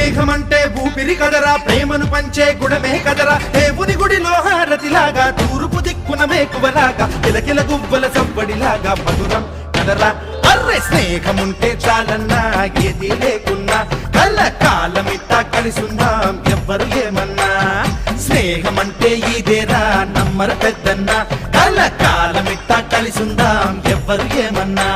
స్నేహమంటే ఊపిరి కదరా, ప్రేమను పంచే గుణమే కదరా, దేవుని గుడిలో హారతిలాగా, తూర్పు దిక్కున మేకువలాగా, కిలకిల గువ్వల సవ్వడిలాగా మధురం కదరా. అర్రే స్నేహముంటే చాలన్నా ఏది లేకున్నా, కళ్ళ కాలమిట్టా కలిసుందాం ఎవ్వరు ఏమన్నా. స్నేహమంటే ఇదేరా నమ్మర పెద్దన్నా, కళ్ళ కాలమిట్టా కలిసుందాం ఎవ్వరు ఏమన్నా.